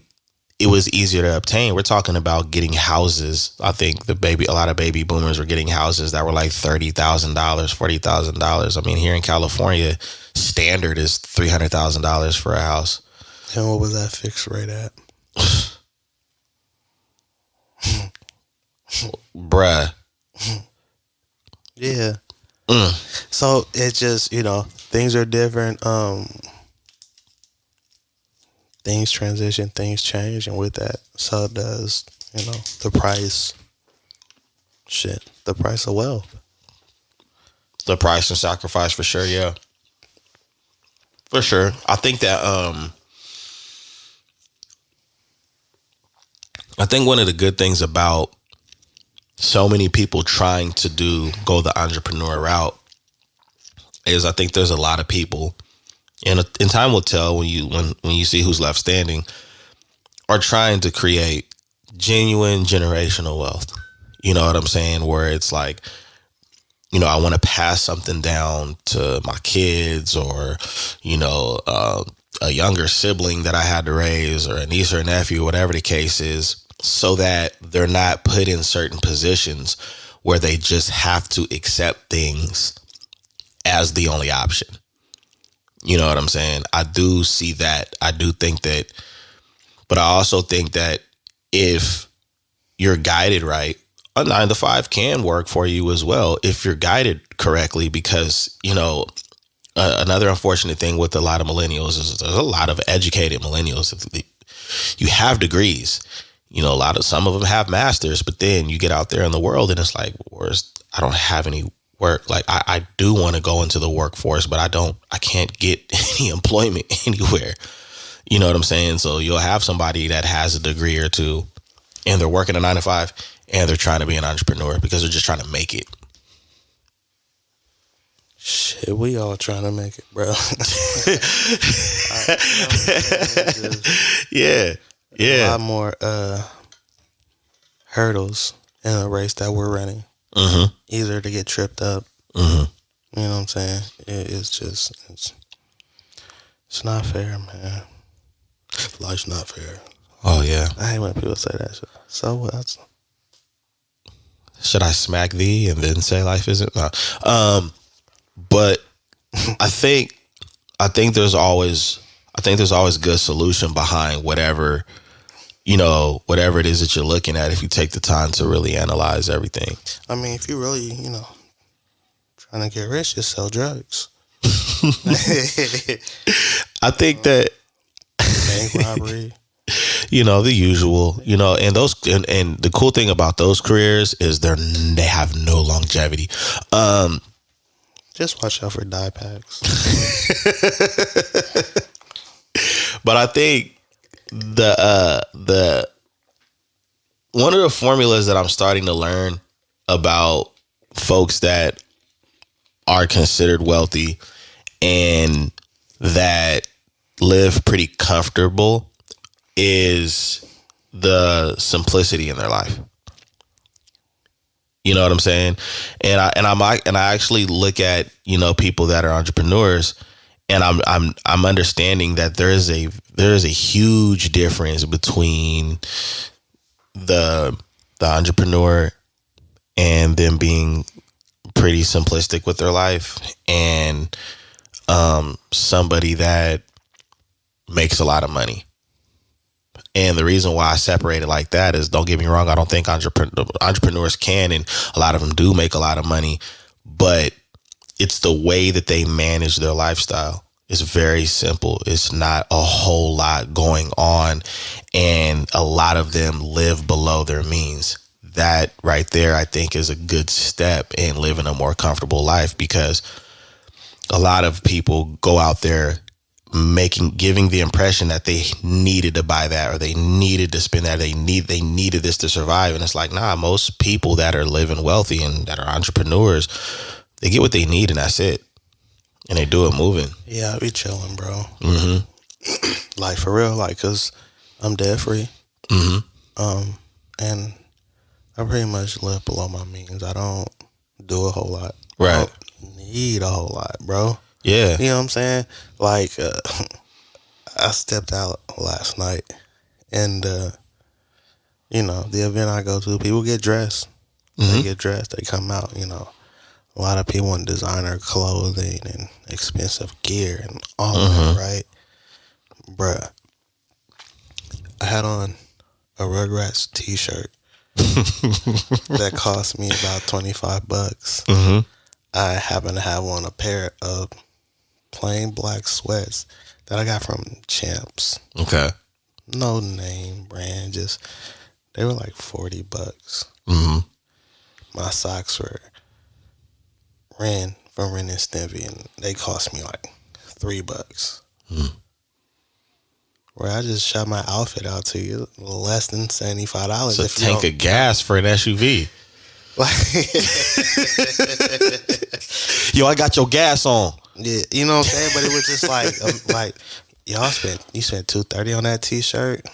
it was easier to obtain. We're talking about getting houses. I think a lot of baby boomers were getting houses that were like $30,000, $40,000. I mean, here in California, standard is $300,000 for a house. And what was that fixed rate at? Bruh. Yeah. So it's just, things are different. Things transition, things change, and with that, so does, the price. The price of wealth. The price and sacrifice, for sure, yeah. For sure. I think that I think one of the good things about so many people trying to go the entrepreneur route is I think there's a lot of people, and time will tell when you see who's left standing, are trying to create genuine generational wealth. You know what I'm saying? Where it's like, I want to pass something down to my kids, or, a younger sibling that I had to raise, or a niece or a nephew, whatever the case is, so that they're not put in certain positions where they just have to accept things as the only option. You know what I'm saying? I do see that. I do think that, but I also think that if you're guided right, a 9-to-5 can work for you as well if you're guided correctly, because, another unfortunate thing with a lot of millennials is there's a lot of educated millennials. You have degrees, some of them have masters, but then you get out there in the world and it's like, I don't have any work. Like I do want to go into the workforce, but I can't get any employment anywhere. You know what I'm saying? So you'll have somebody that has a degree or two and they're working a 9-to-5 and they're trying to be an entrepreneur because they're just trying to make it. Shit, we all trying to make it, bro. Yeah. A lot more hurdles in a race that we're running. Mm-hmm. Easier to get tripped up. Mm-hmm. You know what I'm saying? It's not fair, man. Life's not fair. Oh yeah. I hate when people say that shit. So what? Should I smack thee and then say life isn't? No. But I think there's always good solution behind whatever it is that you're looking at, if you take the time to really analyze everything. I mean, if you really, trying to get rich, just sell drugs. I think that bank robbery. The usual, and those, and the cool thing about those careers is they have no longevity. Just watch out for dye packs. But I think the one of the formulas that I'm starting to learn about folks that are considered wealthy and that live pretty comfortable is the simplicity in their life. You know what I'm saying? And I actually look at, people that are entrepreneurs, And I'm understanding that there is a huge difference between the entrepreneur and them being pretty simplistic with their life, and somebody that makes a lot of money. And the reason why I separate it like that is, don't get me wrong, I don't think entrepreneurs can, and a lot of them do make a lot of money, but it's the way that they manage their lifestyle. It's very simple. It's not a whole lot going on, and a lot of them live below their means. That right there, I think, is a good step in living a more comfortable life, because a lot of people go out there giving the impression that they needed to buy that, or they needed to spend that, they needed this to survive. And it's like, nah, most people that are living wealthy and that are entrepreneurs, they get what they need and that's it. And they do it moving. Yeah, I be chilling, bro. Mm-hmm. Like, for real, like, cause I'm debt free. Mm-hmm. And I pretty much live below my means. I don't do a whole lot. Right. I don't need a whole lot, bro. Yeah. You know what I'm saying? Like, I stepped out last night, and you know, the event I go to, people get dressed. Mm-hmm. They get dressed. They come out. You know, a lot of people in designer clothing and expensive gear and all of that, right? Bruh, I had on a Rugrats t-shirt that cost me about $25. Mm-hmm. I happen to have on a pair of plain black sweats that I got from Champs. Okay. No name brand, just they were like $40. Mm-hmm. My socks were Ren from Ren and Stimpy, and they cost me like $3. Mm. Where I just shot my outfit out to you less than $75. It's a tank of gas for an SUV. Yo, I got your gas on. Yeah, you know what I'm saying? But it was just like y'all spent $230 on that t-shirt,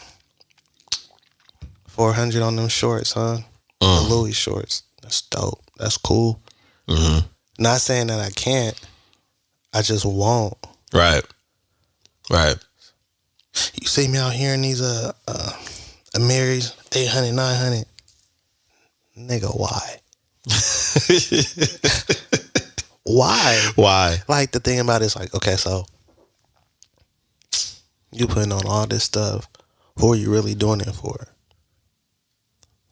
$400 on them shorts, huh? The Louis shorts. That's dope. That's cool. Mm-hmm. Not saying that I can't. I just won't. Right. You see me out here in these Marys 800, 900. Nigga, why? Why? Like, the thing about it is like, okay, so you putting on all this stuff. Who are you really doing it for?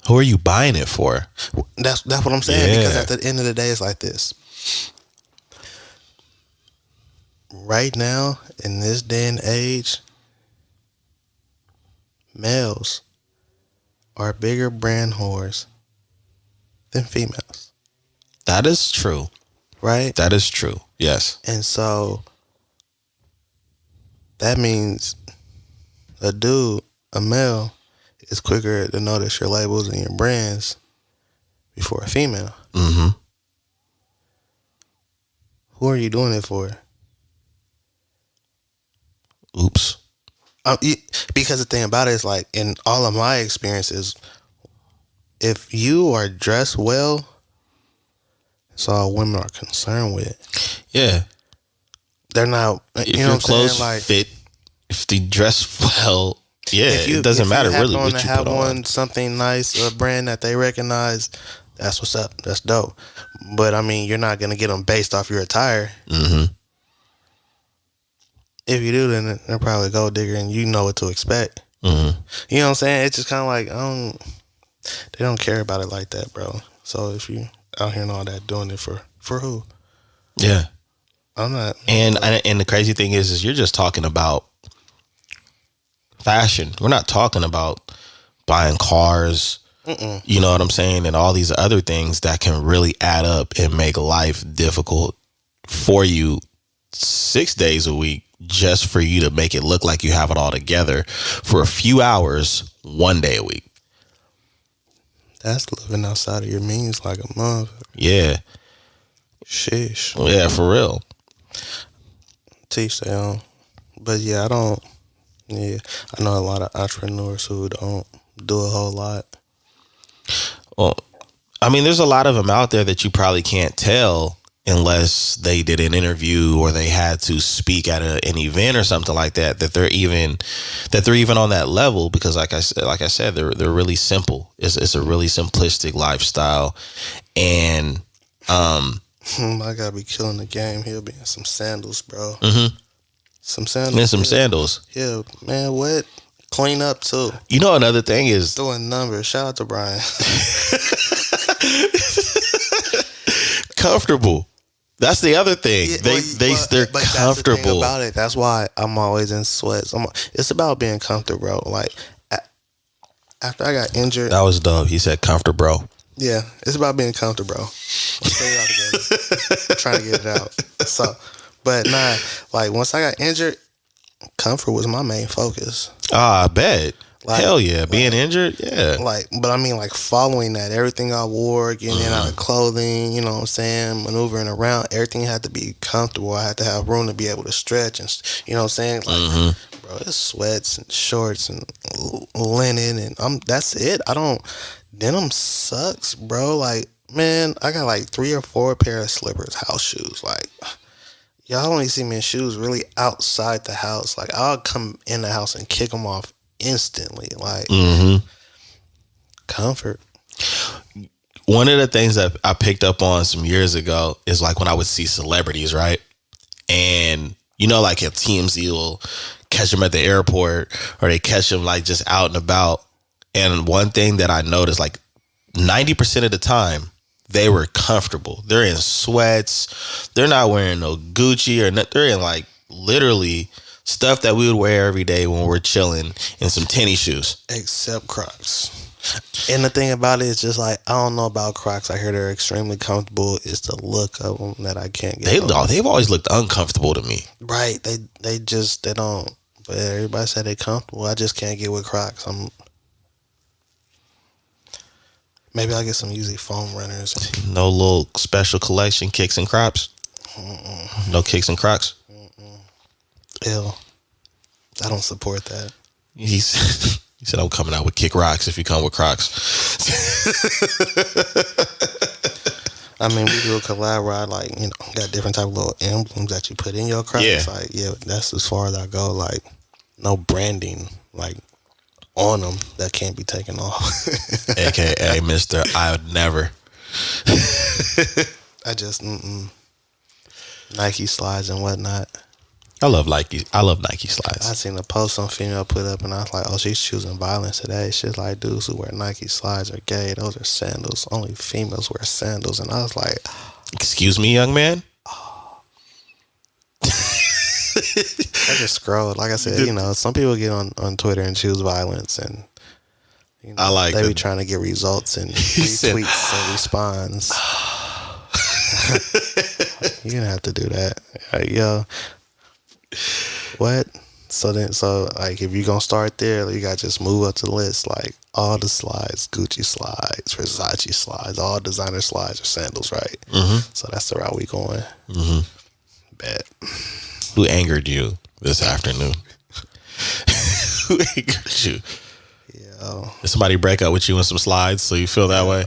Who are you buying it for? That's what I'm saying. Yeah. Because at the end of the day, it's like this. Right now, in this day and age, males are bigger brand whores than females. That is true. Right? That is true. Yes. And so that means a dude, a male, is quicker to notice your labels and your brands before a female. Mm-hmm. Who are you doing it for? Oops. Because the thing about it is, like, in all of my experiences, if you are dressed well, it's all women are concerned with. Yeah. They're not, if you know your what clothes I'm saying? Like, fit, if they dress well, it doesn't matter really what you put on. Something nice, a brand that they recognize, that's what's up. That's dope. But I mean, you're not gonna get them based off your attire. Mm-hmm. If you do, then they're probably a gold digger, and you know what to expect. Mm-hmm. You know what I'm saying? It's just kind of like, they don't care about it like that, bro. So if you out here and all that, doing it for who? Yeah, I'm not. And the crazy thing is you're just talking about fashion. We're not talking about buying cars. Mm-mm. You know what I'm saying? And all these other things that can really add up and make life difficult for you 6 days a week, just for you to make it look like you have it all together for a few hours, 1 day a week. That's living outside of your means like a month. Yeah. Sheesh. Yeah, for real. Teach their own. But yeah, I know a lot of entrepreneurs who don't do a whole lot. Well, I mean, there's a lot of them out there that you probably can't tell unless they did an interview or they had to speak at an event or something like that, that they're even on that level, because like I said, they're really simple. It's a really simplistic lifestyle. And I gotta be killing the game. He'll be in some sandals, bro. Some sandals. And some sandals. Yeah, man, what? Clean up too. You know, another thing is doing numbers. Shout out to Brian. Comfortable. That's the other thing. Yeah, they're comfortable. That's the thing about it. That's why I'm always in sweats. It's about being comfortable, bro. Like after I got injured, that was dope. He said comfortable, bro. Yeah, it's about being comfortable, bro. Let's stay out together. Trying to get it out. So, but nah, like once I got injured, comfort was my main focus. I bet. Like, hell yeah, being injured, yeah. Like, but I mean, like following that, everything I wore, getting in and out of clothing, you know what I'm saying, maneuvering around, everything had to be comfortable. I had to have room to be able to stretch, and you know what I'm saying, like, bro, it's sweats and shorts and linen, and that's it. Denim sucks, bro. Like, man, I got like 3 or 4 pair of slippers, house shoes. Like, y'all only see me in shoes really outside the house. Like, I'll come in the house and kick them off instantly. Like, comfort. One of the things that I picked up on some years ago is like when I would see celebrities, right? And you know, like if TMZ will catch them at the airport, or they catch them like just out and about. And one thing that I noticed, like 90% of the time, they were comfortable. They're in sweats. They're not wearing no Gucci or they're in like literally stuff that we would wear every day when we're chilling, in some tennis shoes. Except Crocs. And the thing about it is just like, I don't know about Crocs. I hear they're extremely comfortable. It's the look of them that I can't get over. They've always looked uncomfortable to me. Right. They don't. But everybody said they're comfortable. I just can't get with Crocs. Maybe I'll get some Yeezy foam runners. No little special collection kicks and crops? No kicks and crocs? Ew. I don't support that. He said, I'm coming out with kick rocks if you come with Crocs. I mean, we do a collab where I like, you know, got different type of little emblems that you put in your Crocs. Yeah. Like, yeah, that's as far as I go. Like, no branding, like, on them that can't be taken off. AKA Mr. I would never. I just, Nike slides and whatnot. I love Nike slides. I seen a post some female put up, and I was like, oh, she's choosing violence today. She's like, dudes who wear Nike slides are gay. Those are sandals. Only females wear sandals. And I was like, excuse me, young man? I just scrolled. Like I said, you know, some people get on Twitter and choose violence, and you know, I like they be trying to get results and retweets and responds. You're gonna have to do that. Like, yo, what? So like, if you're gonna start there, you gotta just move up to the list. Like, all the slides, Gucci slides, Versace slides, all designer slides or sandals, right? So that's the route we going. Bet. Who angered you this afternoon? Who angered you? Yeah. Did somebody break up with you in some slides so you feel that way?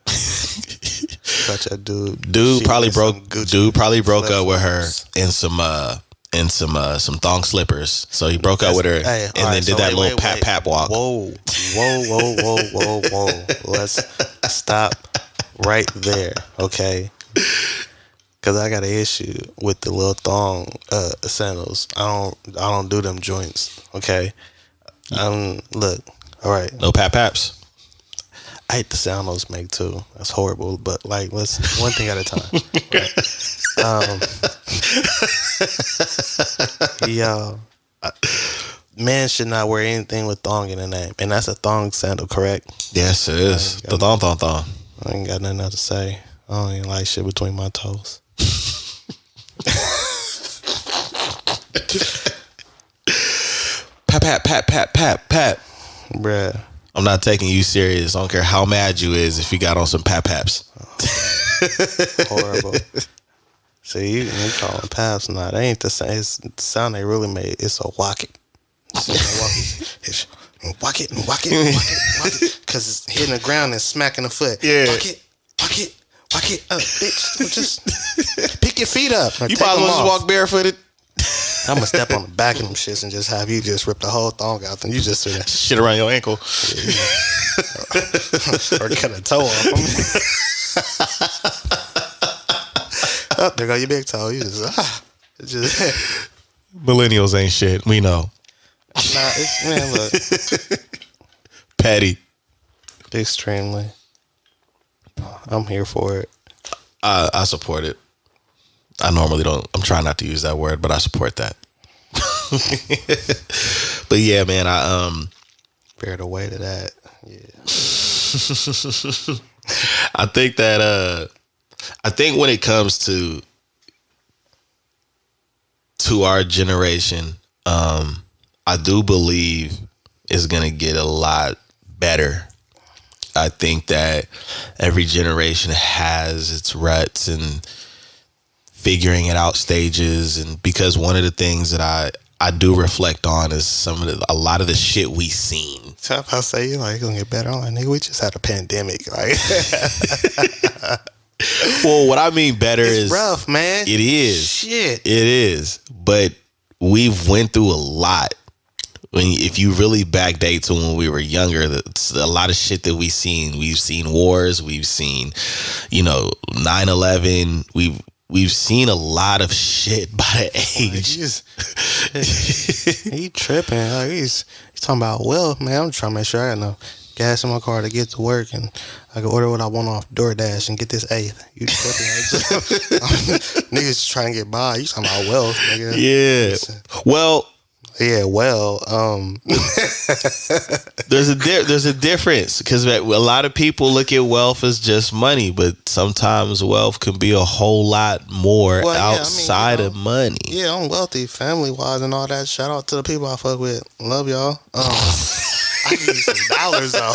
Such a dude. Dude probably broke up with her in some thong slippers. So he broke up with her did that little pat walk. Whoa. Let's stop right there, okay? Because I got an issue with the little thong sandals. I don't do them joints, okay? Look, all right. No paps. I hate the sound those make too. That's horrible. But like, let's one thing at a time. Right? Man should not wear anything with thong in the name, and that's a thong sandal, correct? Yes, it is. The thong. I ain't got nothing else to say. I don't even like shit between my toes. Pat. Bruh. I'm not taking you serious. I don't care how mad you is if you got on some paps. Horrible. See, you call them paps now. They ain't the same. It's the sound they really made. It's a walk it. It's walk it. Because it's hitting the ground and smacking the foot. Yeah. Walk it. I can't, bitch, just pick your feet up. You probably want to just walk barefooted. I'm gonna step on the back of them shits and just have you just rip the whole thong out, and you just sit there. Shit around your ankle. Or cut a toe off. Oh, there go your big toe. You just Millennials ain't shit. We know. Nah, it's, man, look. Petty. Extremely. I'm here for it. I support it. I normally don't. I'm trying not to use that word, but I support that. But yeah, man, Fair the way to that. Yeah. I think that I think when it comes to our generation, I do believe it's gonna get a lot better. I think that every generation has its ruts and figuring it out stages, and because one of the things that I do reflect on is a lot of the shit we seen. So if I say you like it's gonna get better, I'm like, nigga, we just had a pandemic. Like, well, what I mean better it's is rough, man. It is. Shit. It is. But we've went through a lot. If you really backdate to when we were younger, a lot of shit that we've seen wars, we've seen, 9/11, we've seen a lot of shit by the age. He tripping. Like he's talking about, well, man, I'm trying to make sure I got enough gas in my car to get to work and I can order what I want off DoorDash and get this eighth. You tripping. Niggas trying to get by. You talking about wealth, nigga. Yeah. Well, yeah, well, there's a difference because a lot of people look at wealth as just money, but sometimes wealth can be a whole lot more outside of money. Yeah, I'm wealthy, family wise, and all that. Shout out to the people I fuck with. Love y'all. I can use some dollars though.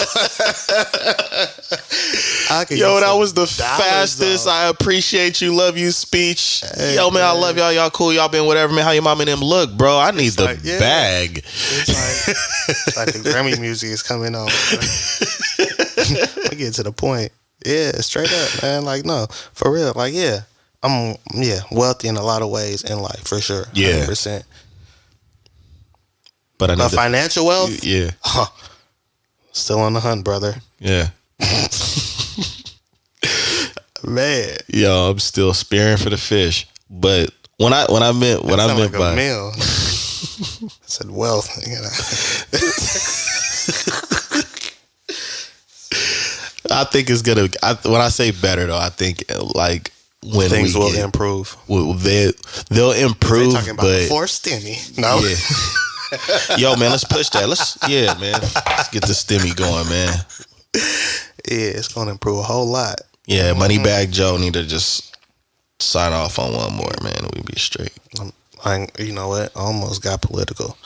That was the fastest I appreciate you, love you speech. Hey, yo, man, I love y'all. Y'all cool. Y'all been whatever, man. How your mom and them look, bro? I need the bag. It's like the Grammy music is coming on. I get to the point. Yeah, straight up, man. Like, no, for real. Like, yeah, I'm wealthy in a lot of ways in life, for sure. Yeah. 100%. But financial wealth? Yeah. Still on the hunt, brother. Yeah. Man. Yo, I'm still spearing for the fish. But when I meant like by a meal. I said wealth. I think it's gonna. When I say better though, I think like when things will improve. They'll improve. Talking about but forced stimmy. No. Yeah. Yo, man, let's push that. Let's get the stimmy going, man. Yeah, it's gonna improve a whole lot. Yeah, Moneybag Joe need to just sign off on one more, man, and we be straight. You know what? I almost got political.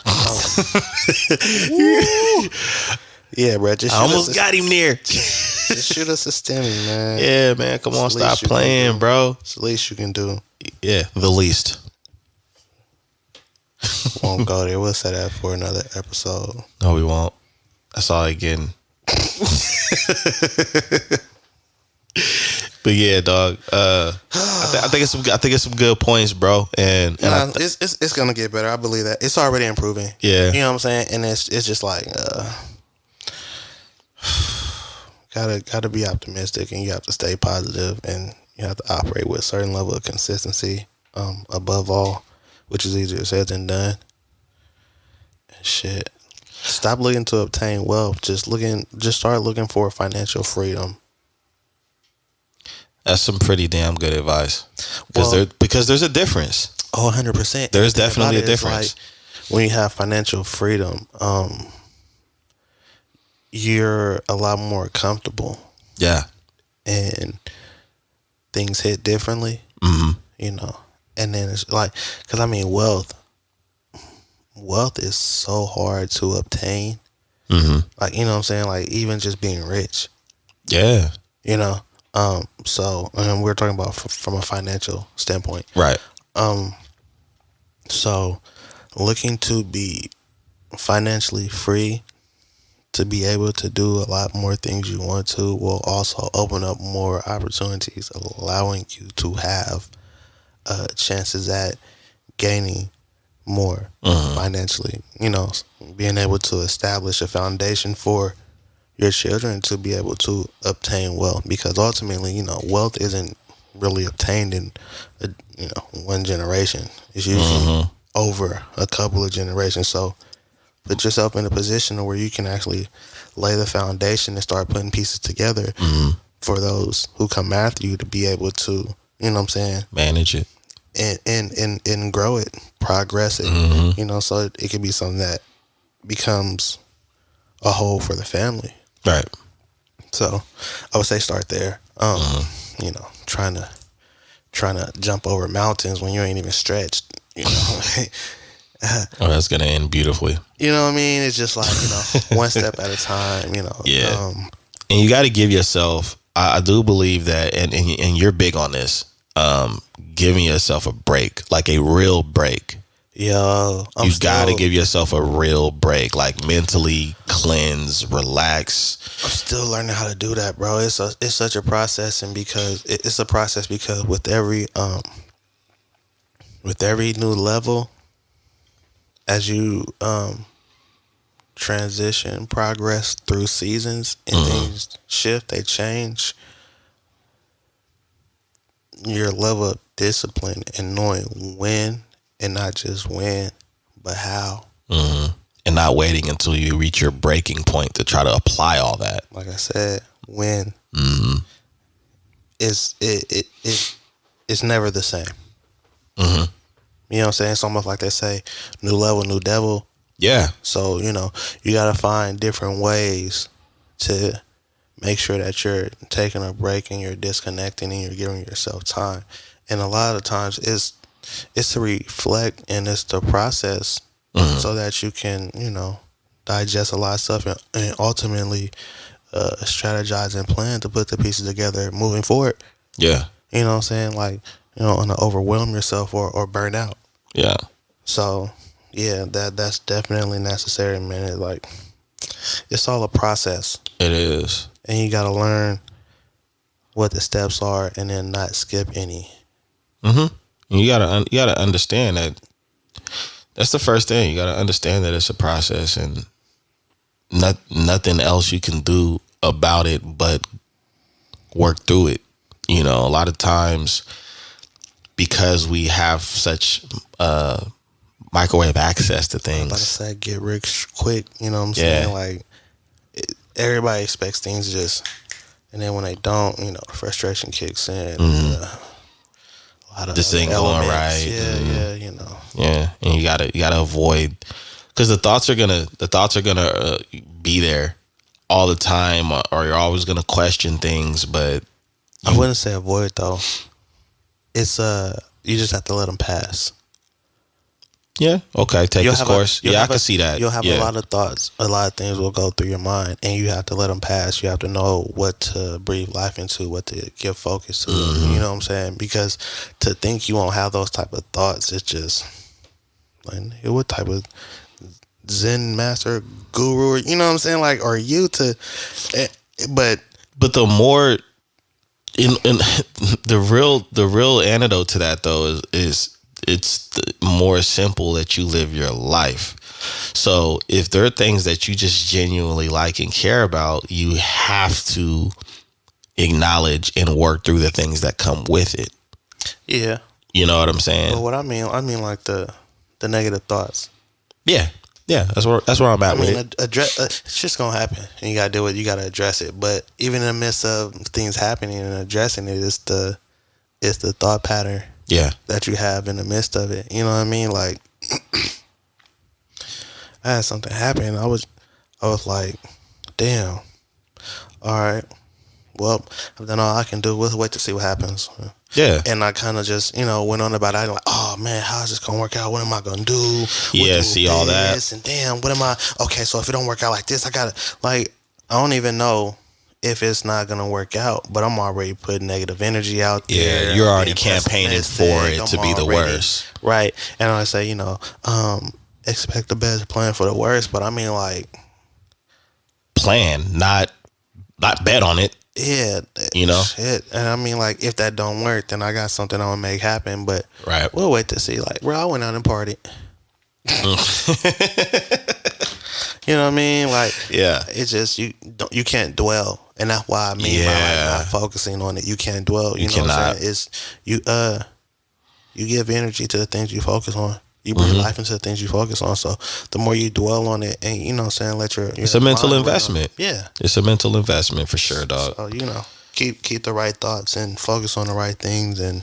Yeah, bro. I almost got him there. Just shoot us a stimmy, man. Yeah, man. Come on, stop playing, bro. It's the least you can do. Yeah, the least. Won't go there. We'll set that for another episode. No, we won't. That's all again. But yeah, dog. I think it's some good points, bro. And it's gonna get better. I believe that it's already improving. Yeah, you know what I'm saying. And it's just like gotta be optimistic, and you have to stay positive, and you have to operate with a certain level of consistency. Above all, which is easier said than done. Shit. Stop looking to obtain wealth. Just start looking for financial freedom. That's some pretty damn good advice. Because there's a difference. Oh, 100%. There's definitely a difference. Like, when you have financial freedom, you're a lot more comfortable. Yeah. And things hit differently. Mm-hmm. And then it's like, because I mean, wealth is so hard to obtain. Mm-hmm. Like, you know what I'm saying? Like, even just being rich. Yeah. So we're talking about from a financial standpoint. Right. So looking to be financially free to be able to do a lot more things you want to will also open up more opportunities, allowing you to have chances at gaining more financially. Being able to establish a foundation for your children to be able to obtain wealth, because ultimately, wealth isn't really obtained in one generation. It's usually over a couple of generations. So put yourself in a position where you can actually lay the foundation and start putting pieces together for those who come after you to be able to, manage it and grow it, progress it, so it could be something that becomes a whole for the family. Right. So I would say start there. Trying to jump over mountains when you ain't even stretched. Oh, that's gonna end beautifully. You know what I mean? It's just like, one step at a time. Yeah. And you got to give yourself. I do believe that, and you're big on this. Giving yourself a break, like a real break. Yo, you got to give yourself a real break, like mentally cleanse, relax. I'm still learning how to do that, bro. It's such a process, and because it's a process, because with every new level, as you transition, progress through seasons, and things shift, they change. Your level of discipline and knowing when, and not just when, but how. And not waiting until you reach your breaking point to try to apply all that. Like I said, when it's never the same. You know what I'm saying? It's almost like they say, new level, new devil. Yeah. So, you got to find different ways to make sure that you're taking a break and you're disconnecting and you're giving yourself time. And a lot of times it's to reflect, and it's to process so that you can, digest a lot of stuff and ultimately strategize and plan to put the pieces together moving forward. Yeah. You know what I'm saying? Like, and to overwhelm yourself or burn out. Yeah. So, yeah, that's definitely necessary, man. It's all a process. It is. And you got to learn what the steps are and then not skip any. You gotta understand that. That's the first thing. You gotta understand that it's a process, and nothing else you can do about it but work through it. A lot of times, because we have such microwave access to things. I'm about to say, get rich quick. You know what I'm saying? Like, everybody expects things and then when they don't, frustration kicks in. A lot of this ain't going right. Yeah, Yeah, and you gotta avoid, because the thoughts are gonna be there all the time, or you're always gonna question things. But I wouldn't say avoid, though. It's you just have to let them pass. Yeah. Okay. Take this course. I can see that. You'll have a lot of thoughts. A lot of things will go through your mind, and you have to let them pass. You have to know what to breathe life into, what to give focus to. You know what I'm saying? Because to think you won't have those type of thoughts, it's just like, what type of Zen master guru? You know what I'm saying? Like, are you to? But the more, in the real antidote to that, though, is it's more simple that you live your life. So if there are things that you just genuinely like and care about, you have to acknowledge and work through the things that come with it. Yeah. You know what I'm saying? But what I mean like the negative thoughts. Yeah. Yeah, that's where I'm at with it. It's just gonna happen, and you gotta do it. You gotta address it. But even in the midst of things happening and addressing it, it's the thought pattern. Yeah. That you have in the midst of it. You know what I mean? Like, I had something happen. I was like, damn. All right. Well, I've done all I can do. We'll wait to see what happens. Yeah. And I kind of just, went on about it. Like, oh man, how's this gonna work out? What am I gonna do? See all that. And damn, what am I? Okay, so if it don't work out like this, I gotta, like, I don't even know if it's not gonna work out, but I'm already putting negative energy out there. Yeah, you're already campaigning for it to be the worst. Right. And I say, expect the best, plan for the worst. But I mean, like, plan, not bet on it. Yeah, you know. Shit. And I mean, like, if that don't work, then I got something I'm gonna make happen. But right, we'll wait to see. Like, bro, I went out and partied. You know what I mean? Like, yeah, it's just you can't dwell, and that's why I mean by like not focusing on it. You can't dwell. You know cannot. What I'm saying? It's you give energy to the things you focus on. You bring life into the things you focus on. So the more you dwell on it, and you know what I'm saying, let your it's a mental investment. Yeah, it's a mental investment for sure, dog. So you know, keep the right thoughts and focus on the right things and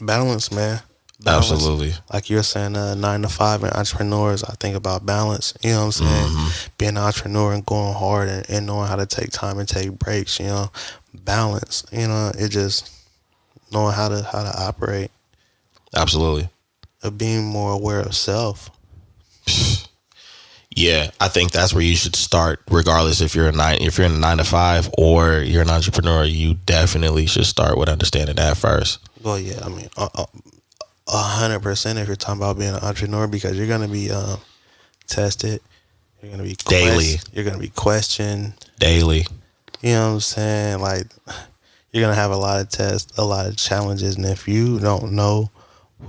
balance, man. Balance. Absolutely. Like you're saying, 9 to 5 and entrepreneurs, I think about balance. You know what I'm saying? Being an entrepreneur and going hard and knowing how to take time and take breaks, you know. Balance. You know, it just knowing how to operate. Absolutely. Of being more aware of self. Yeah, I think that's where you should start, regardless if you're in a 9 to 5 or you're an entrepreneur. You definitely should start with understanding that first. Well, yeah, I mean, 100% if you're talking about being an entrepreneur, because you're gonna be tested, you're gonna be daily, you're gonna be questioned daily. You know what I'm saying? Like, you're gonna have a lot of tests, a lot of challenges, and if you don't know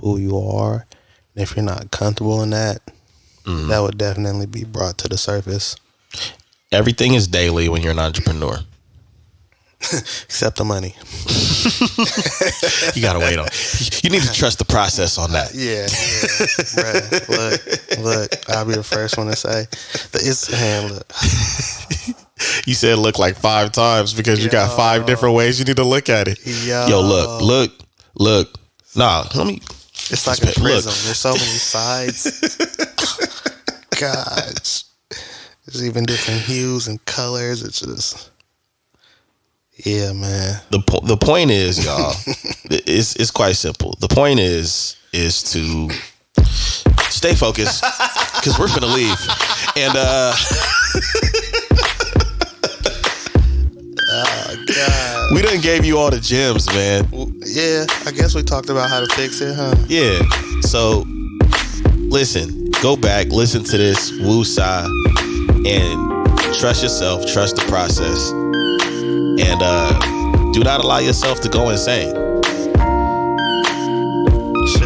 who you are, and if you're not comfortable in that, that would definitely be brought to the surface. Everything is daily when you're an entrepreneur. Except the money. You gotta wait on. You need to trust the process on that. Yeah. Bruh, look. I'll be the first one to say, look. You said look like 5 times because you got 5 different ways you need to look at it. Yo, look. Nah, let me. It's like a prism. There's so many sides. Gosh, there's even different hues and colors. It's just. Yeah, man. The point is, y'all, it's quite simple. The point is to stay focused because we're finna leave. And oh God, we done gave you all the gems, man. Yeah, I guess we talked about how to fix it, huh? Yeah. So listen, go back, listen to this woo-sa, and trust yourself, trust the process. And do not allow yourself to go insane. Shit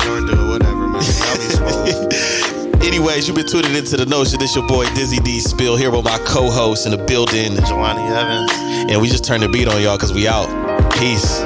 or do it, whatever, man. Y'all be smooth. Anyways, you've been tuning into The Notion. It's your boy Dizzy D Spill here with my co-host in the building, Jelani Evans. And we just turned the beat on y'all because we out. Peace.